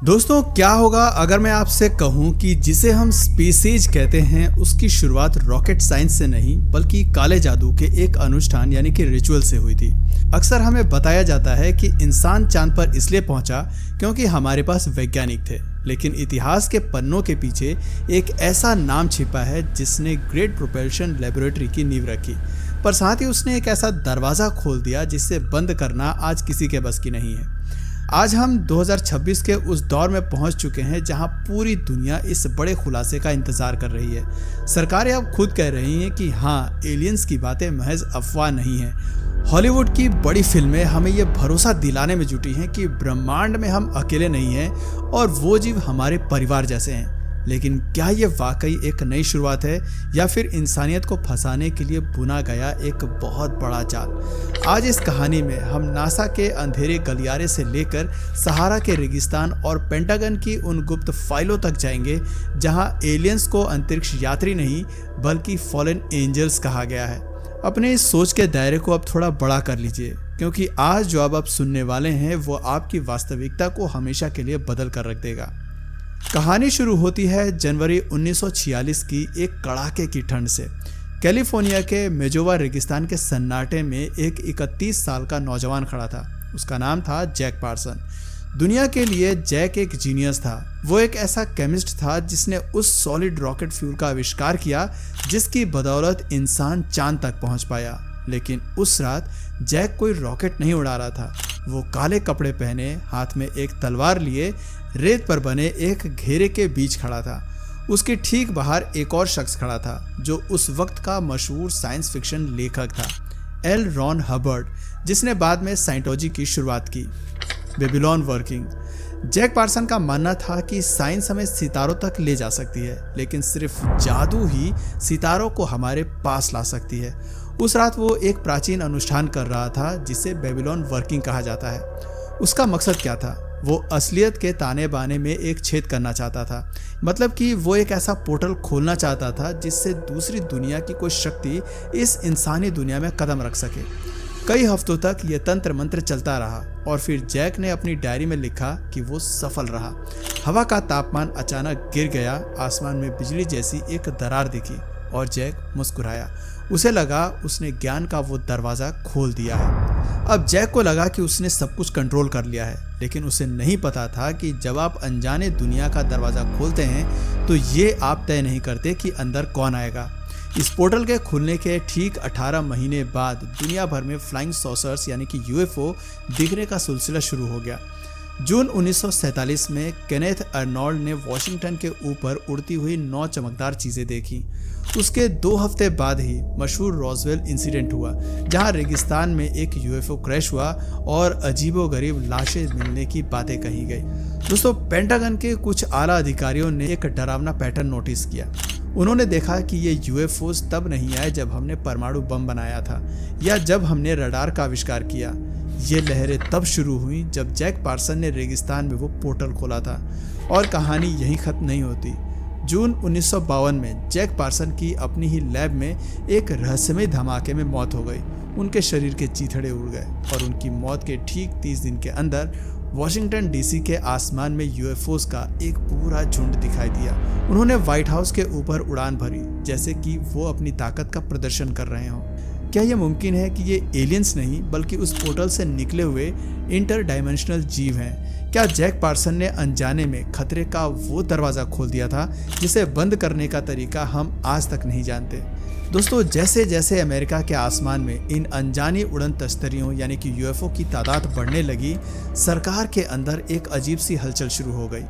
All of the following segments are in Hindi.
दोस्तों, क्या होगा अगर मैं आपसे कहूं कि जिसे हम स्पेस कहते हैं उसकी शुरुआत रॉकेट साइंस से नहीं बल्कि काले जादू के एक अनुष्ठान यानी कि रिचुअल से हुई थी। अक्सर हमें बताया जाता है कि इंसान चांद पर इसलिए पहुंचा क्योंकि हमारे पास वैज्ञानिक थे, लेकिन इतिहास के पन्नों के पीछे एक ऐसा नाम छिपा है जिसने ग्रेट प्रोपल्शन लेबोरेटरी की नींव रखी, पर साथ ही उसने एक ऐसा दरवाजा खोल दिया जिसे बंद करना आज किसी के बस की नहीं है। आज हम 2026 के उस दौर में पहुंच चुके हैं जहां पूरी दुनिया इस बड़े खुलासे का इंतजार कर रही है। सरकारें अब खुद कह रही हैं कि हाँ, एलियंस की बातें महज अफवाह नहीं है। हॉलीवुड की बड़ी फिल्में हमें यह भरोसा दिलाने में जुटी हैं कि ब्रह्मांड में हम अकेले नहीं हैं और वो जीव हमारे परिवार जैसे हैं। लेकिन क्या ये वाकई एक नई शुरुआत है या फिर इंसानियत को फंसाने के लिए बुना गया एक बहुत बड़ा जाल? आज इस कहानी में हम नासा के अंधेरे गलियारे से लेकर सहारा के रेगिस्तान और पेंटागन की उन गुप्त फाइलों तक जाएंगे जहां एलियंस को अंतरिक्ष यात्री नहीं बल्कि फॉलन एंजल्स कहा गया है। अपने इस सोच के दायरे को अब थोड़ा बड़ा कर लीजिए, क्योंकि आज जो अब आप सुनने वाले हैं वो आपकी वास्तविकता को हमेशा के लिए बदल कर रख देगा। कहानी शुरू होती है जनवरी 1946 की एक कड़ाके की ठंड से। कैलिफोर्निया के मेजोवा रेगिस्तान के सन्नाटे में एक 31 साल का नौजवान खड़ा था। उसका नाम था जैक पार्सन। दुनिया के लिए जैक एक जीनियस था। वो एक ऐसा केमिस्ट था जिसने उस सॉलिड रॉकेट फ्यूल का आविष्कार किया जिसकी बदौलत इंसान चांद तक पहुंच पाया। लेकिन उस रात जैक कोई रॉकेट नहीं उड़ा रहा था। वो काले कपड़े पहने, हाथ में एक तलवार लिए, रेत पर बने एक घेरे के बीच खड़ा था। उसके ठीक बाहर एक और शख्स खड़ा था जो उस वक्त का मशहूर साइंस फिक्शन लेखक था, एल रॉन हबर्ड, जिसने बाद में साइंटोलॉजी की शुरुआत की, बेबीलोन वर्किंग। जैक पार्सन का मानना था कि साइंस हमें सितारों तक ले जा सकती है, लेकिन सिर्फ जादू ही सितारों को हमारे पास ला सकती है। उस रात वो एक प्राचीन अनुष्ठान कर रहा था जिसे बेबीलोन वर्किंग कहा जाता है। उसका मकसद क्या था? वो असलियत के ताने बाने में एक छेद करना चाहता था। मतलब कि वो एक ऐसा पोर्टल खोलना चाहता था जिससे दूसरी दुनिया की कोई शक्ति इस इंसानी दुनिया में कदम रख सके। कई हफ्तों तक ये तंत्र मंत्र चलता रहा और फिर जैक ने अपनी डायरी में लिखा कि वो सफल रहा। हवा का तापमान अचानक गिर गया, आसमान में बिजली जैसी एक दरार दिखी और जैक मुस्कुराया। उसे लगा उसने ज्ञान का वो दरवाज़ा खोल दिया है। अब जैक को लगा कि उसने सब कुछ कंट्रोल कर लिया है, लेकिन उसे नहीं पता था कि जब आप अनजाने दुनिया का दरवाज़ा खोलते हैं तो ये आप तय नहीं करते कि अंदर कौन आएगा। इस पोर्टल के खुलने के ठीक 18 महीने बाद दुनिया भर में फ्लाइंग सॉसर्स यानी कि यूएफओ दिखने का सिलसिला शुरू हो गया। जून 1947 में केनेथ अर्नोल्ड ने वॉशिंगटन के ऊपर उड़ती हुई 9 चमकदार चीज़ें देखी। उसके 2 हफ्ते बाद ही मशहूर रॉसवेल इंसिडेंट हुआ, जहां रेगिस्तान में एक यूएफओ क्रैश हुआ और अजीबोगरीब लाशें मिलने की बातें कही गई। दोस्तों, पेंटागन के कुछ आला अधिकारियों ने एक डरावना पैटर्न नोटिस किया। उन्होंने देखा कि ये यूएफओस तब नहीं आए जब हमने परमाणु बम बनाया था या जब हमने रडार का आविष्कार किया। ये लहरें तब शुरू हुई जब जैक पार्सन ने रेगिस्तान में वो पोर्टल खोला था। और कहानी यहीं खत्म नहीं होती। जून 1952 में जैक पार्सन की अपनी ही लैब में एक रहस्यमय धमाके में मौत हो गई। उनके शरीर के चीथड़े उड़ गए और उनकी मौत के ठीक 30 दिन के अंदर वॉशिंगटन डीसी के आसमान में यूएफओस का एक पूरा झुंड दिखाई दिया। उन्होंने व्हाइट हाउस के ऊपर उड़ान भरी जैसे कि वो अपनी ताकत का प्रदर्शन कर रहे हों। क्या यह मुमकिन है कि ये एलियंस नहीं बल्कि उस पोर्टल से निकले हुए इंटर डायमेंशनल जीव हैं? क्या जैक पार्सन ने अनजाने में खतरे का वो दरवाज़ा खोल दिया था जिसे बंद करने का तरीका हम आज तक नहीं जानते? दोस्तों, जैसे जैसे अमेरिका के आसमान में इन अनजानी उड़न तश्तरियों यानी कि यूएफओ की तादाद बढ़ने लगी, सरकार के अंदर एक अजीब सी हलचल शुरू हो गई।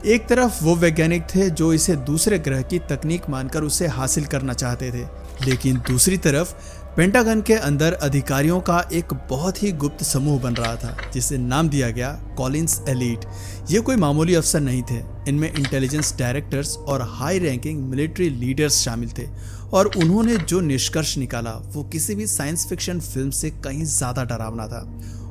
एक तरफ वो वैज्ञानिक थे जो इसे दूसरे ग्रह की तकनीक मानकर उसे हासिल करना चाहते थे, लेकिन दूसरी तरफ पेंटागन के अंदर अधिकारियों का एक बहुत ही गुप्त समूह बन रहा था जिसे नाम दिया गया कॉलिंस एलीट। ये कोई मामूली अफसर नहीं थे। इनमें इंटेलिजेंस डायरेक्टर्स और हाई रैंकिंग मिलिट्री लीडर्स शामिल थे और उन्होंने जो निष्कर्ष निकाला वो किसी भी साइंस फिक्शन फिल्म से कहीं ज़्यादा डरावना था।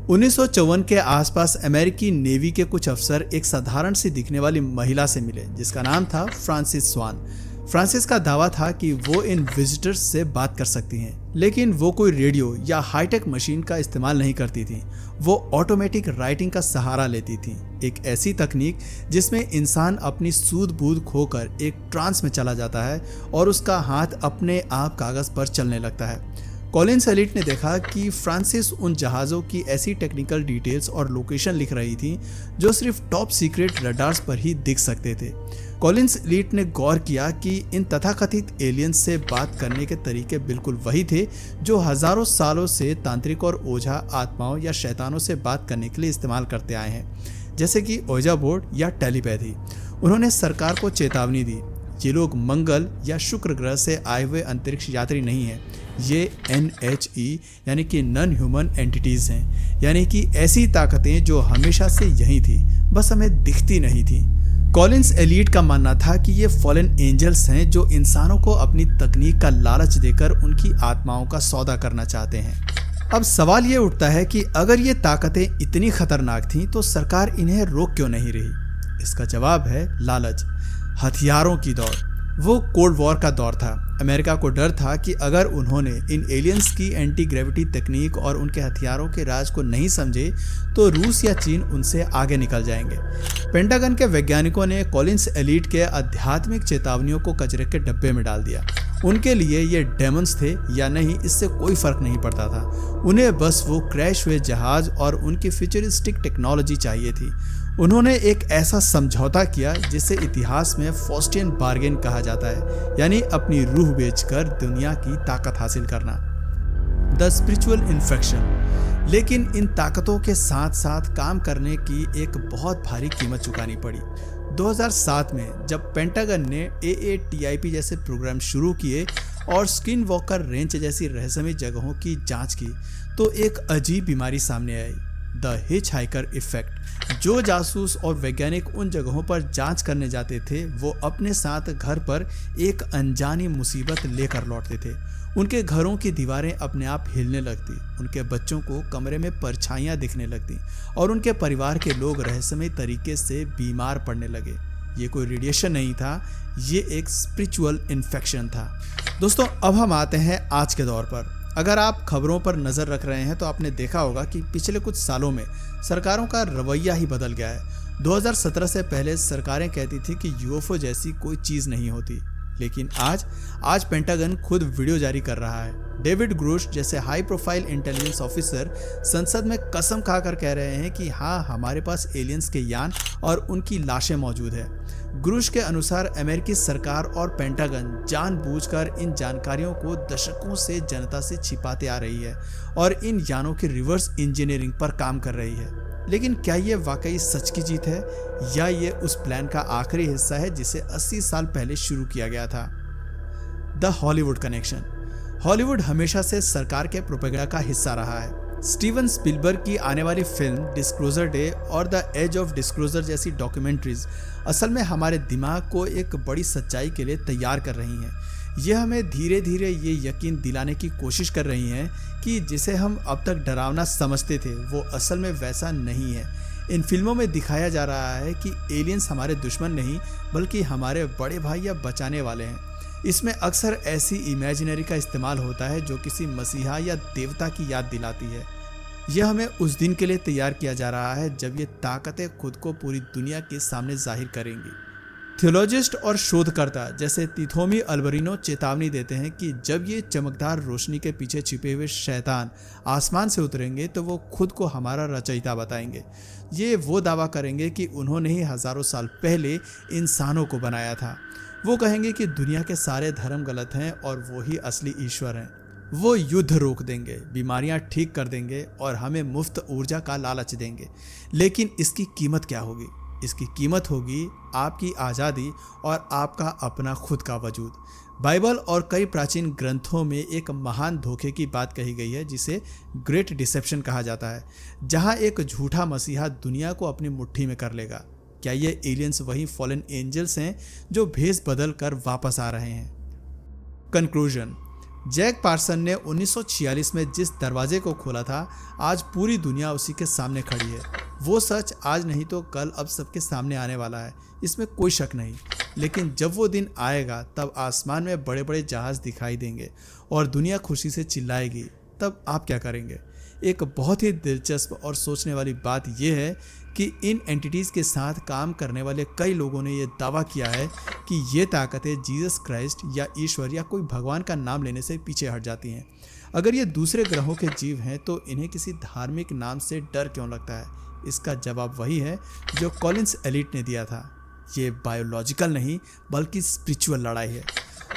1954 के आसपास अमेरिकी नेवी के कुछ अफसर एक साधारण सी दिखने वाली महिला से मिले जिसका नाम था फ्रांसिस स्वान। फ्रांसिस का दावा था कि वो इन विजिटर्स से बात कर सकती हैं, लेकिन वो कोई रेडियो या हाईटेक मशीन का इस्तेमाल नहीं करती थी। वो ऑटोमेटिक राइटिंग का सहारा लेती थी। एक ऐसी तकनीक जिसमें इंसान अपनी सूझबूझ खोकर एक ट्रांस में चला जाता है और उसका हाथ अपने आप कागज पर चलने लगता है। कॉलिंस एलिट ने देखा कि फ्रांसिस उन जहाज़ों की ऐसी टेक्निकल डिटेल्स और लोकेशन लिख रही थी जो सिर्फ टॉप सीक्रेट रडार्स पर ही दिख सकते थे। कॉलिंस एलिट ने गौर किया कि इन तथाकथित एलियंस से बात करने के तरीके बिल्कुल वही थे जो हजारों सालों से तांत्रिक और ओझा आत्माओं या शैतानों से बात करने के लिए इस्तेमाल करते आए हैं, जैसे कि ओजा बोर्ड या टेलीपैथी। उन्होंने सरकार को चेतावनी दी, ये लोग मंगल या शुक्र ग्रह से आए हुए अंतरिक्ष यात्री नहीं हैं, ये NHE यानी कि नॉन ह्यूमन एंटिटीज हैं, यानी कि ऐसी ताकतें जो हमेशा से यही थी, बस हमें दिखती नहीं थी। कॉलिंस एलिट का मानना था कि ये फॉलन एंजल्स हैं जो इंसानों को अपनी तकनीक का लालच देकर उनकी आत्माओं का सौदा करना चाहते हैं। अब सवाल ये उठता है कि अगर ये ताकतें इतनी खतरनाक थीं तो सरकार इन्हें रोक क्यों नहीं रही? इसका जवाब है लालच, हथियारों की दौड़। वो कोल्ड वॉर का दौर था। अमेरिका को डर था कि अगर उन्होंने इन एलियंस की एंटी ग्रेविटी तकनीक और उनके हथियारों के राज को नहीं समझे तो रूस या चीन उनसे आगे निकल जाएंगे। पेंटागन के वैज्ञानिकों ने कॉलिंस एलिट के आध्यात्मिक चेतावनियों को कचरे के डब्बे में डाल दिया। उनके लिए ये डेमन्स थे या नहीं, इससे कोई फर्क नहीं पड़ता था। उन्हें बस वो क्रैश हुए जहाज और उनकी फ्यूचरिस्टिक टेक्नोलॉजी चाहिए थी। उन्होंने एक ऐसा समझौता किया जिसे इतिहास में फॉस्टियन बार्गेन कहा जाता है, यानी अपनी रूह बेचकर दुनिया की ताकत हासिल करना, द स्पिरिचुअल इन्फेक्शन। लेकिन इन ताकतों के साथ साथ काम करने की एक बहुत भारी कीमत चुकानी पड़ी। 2007 में जब पेंटागन ने AATIP जैसे प्रोग्राम शुरू किए और स्किन वॉकर रेंच जैसी रहस्यमय जगहों की जांच की, तो एक अजीब बीमारी सामने आई, द हिच हाइकर इफेक्ट। जो जासूस और वैज्ञानिक उन जगहों पर जांच करने जाते थे वो अपने साथ घर पर एक अनजानी मुसीबत लेकर लौटते थे। उनके घरों की दीवारें अपने आप हिलने लगती, उनके बच्चों को कमरे में परछाइयां दिखने लगती और उनके परिवार के लोग रहस्यमय तरीके से बीमार पड़ने लगे। ये कोई रेडिएशन नहीं था, ये एक स्पिरिचुअल इन्फेक्शन था। दोस्तों, अब हम आते हैं आज के दौर पर। अगर आप खबरों पर नज़र रख रहे हैं तो आपने देखा होगा कि पिछले कुछ सालों में सरकारों का रवैया ही बदल गया है। 2017 से पहले सरकारें कहती थी कि UFO जैसी कोई चीज़ नहीं होती, लेकिन आज पेंटागन खुद वीडियो जारी कर रहा है। डेविड ग्रोश जैसे हाई प्रोफाइल इंटेलिजेंस ऑफिसर संसद में कसम खाकर कह रहे हैं कि हाँ, हमारे पास एलियंस के यान और उनकी लाशें मौजूद है। ग्रूश के अनुसार अमेरिकी सरकार और पेंटागन जानबूझकर इन जानकारियों को दशकों से जनता से छिपाते आ रही है और इन यानों की रिवर्स इंजीनियरिंग पर काम कर रही है। लेकिन क्या ये वाकई सच की जीत है या ये उस प्लान का आखिरी हिस्सा है जिसे 80 साल पहले शुरू किया गया था? The Hollywood connection. हॉलीवुड हमेशा से सरकार के प्रोपेगेंडा का हिस्सा रहा है। स्टीवन स्पिलबर्ग की आने वाली फिल्म डिस्क्लोजर डे और द एज ऑफ डिस्क्लोजर जैसी डॉक्यूमेंट्रीज असल में हमारे दिमाग को एक बड़ी सच्चाई के लिए तैयार कर रही हैं। ये हमें धीरे धीरे ये यकीन दिलाने की कोशिश कर रही हैं कि जिसे हम अब तक डरावना समझते थे वो असल में वैसा नहीं है। इन फिल्मों में दिखाया जा रहा है कि एलियंस हमारे दुश्मन नहीं बल्कि हमारे बड़े भाई या बचाने वाले हैं। इसमें अक्सर ऐसी इमेजिनरी का इस्तेमाल होता है जो किसी मसीहा या देवता की याद दिलाती है। यह हमें उस दिन के लिए तैयार किया जा रहा है जब ये ताकतें खुद को पूरी दुनिया के सामने जाहिर करेंगी। थियोलॉजिस्ट और शोधकर्ता जैसे तिथोमी अल्बरिनो चेतावनी देते हैं कि जब ये चमकदार रोशनी के पीछे छिपे हुए शैतान आसमान से उतरेंगे तो वो खुद को हमारा रचयिता बताएंगे। ये वो दावा करेंगे कि उन्होंने ही हजारों साल पहले इंसानों को बनाया था। वो कहेंगे कि दुनिया के सारे धर्म गलत हैं और वो ही असली ईश्वर हैं। वो युद्ध रोक देंगे, बीमारियां ठीक कर देंगे और हमें मुफ्त ऊर्जा का लालच देंगे। लेकिन इसकी कीमत क्या होगी? इसकी कीमत होगी आपकी आज़ादी और आपका अपना खुद का वजूद। बाइबल और कई प्राचीन ग्रंथों में एक महान धोखे की बात कही गई है जिसे ग्रेट डिसेप्शन कहा जाता है, जहां एक झूठा मसीहा दुनिया को अपनी मुट्ठी में कर लेगा। क्या ये एलियंस वही फॉलन एंजल्स हैं जो भेष बदल कर वापस आ रहे हैं? कंक्लूजन। जैक पार्सन ने 1946 में जिस दरवाजे को खोला था, आज पूरी दुनिया उसी के सामने खड़ी है। वो सच आज नहीं तो कल अब सबके सामने आने वाला है, इसमें कोई शक नहीं। लेकिन जब वो दिन आएगा तब आसमान में बड़े बड़े जहाज दिखाई देंगे और दुनिया खुशी से चिल्लाएगी। तब आप क्या करेंगे? एक बहुत ही दिलचस्प और सोचने वाली बात यह है कि इन एंटिटीज़ के साथ काम करने वाले कई लोगों ने यह दावा किया है कि ये ताकतें जीसस क्राइस्ट या ईश्वर या कोई भगवान का नाम लेने से पीछे हट जाती हैं। अगर ये दूसरे ग्रहों के जीव हैं तो इन्हें किसी धार्मिक नाम से डर क्यों लगता है? इसका जवाब वही है जो कॉलिंस एलिट ने दिया था। ये बायोलॉजिकल नहीं बल्कि स्पिरिचुअल लड़ाई है।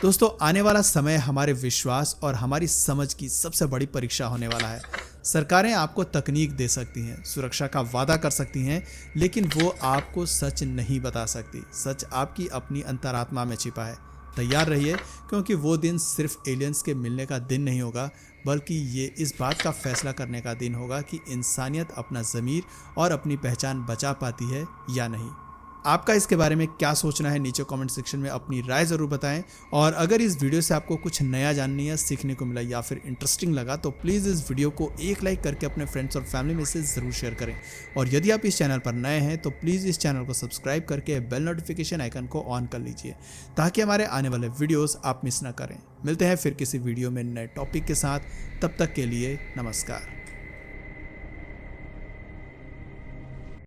दोस्तों, आने वाला समय हमारे विश्वास और हमारी समझ की सबसे बड़ी परीक्षा होने वाला है। सरकारें आपको तकनीक दे सकती हैं, सुरक्षा का वादा कर सकती हैं, लेकिन वो आपको सच नहीं बता सकती। सच आपकी अपनी अंतरात्मा में छिपा है। तैयार रहिए, क्योंकि वो दिन सिर्फ एलियंस के मिलने का दिन नहीं होगा, बल्कि ये इस बात का फैसला करने का दिन होगा कि इंसानियत अपना ज़मीर और अपनी पहचान बचा पाती है या नहीं। आपका इसके बारे में क्या सोचना है? नीचे कमेंट सेक्शन में अपनी राय ज़रूर बताएं। और अगर इस वीडियो से आपको कुछ नया जानने या सीखने को मिला या फिर इंटरेस्टिंग लगा तो प्लीज़ इस वीडियो को एक लाइक करके अपने फ्रेंड्स और फैमिली में से ज़रूर शेयर करें। और यदि आप इस चैनल पर नए हैं तो प्लीज़ इस चैनल को सब्सक्राइब करके बेल नोटिफिकेशन आइकन को ऑन कर लीजिए, ताकि हमारे आने वाले वीडियोज़ आप मिस ना करें। मिलते हैं फिर किसी वीडियो में नए टॉपिक के साथ। तब तक के लिए नमस्कार।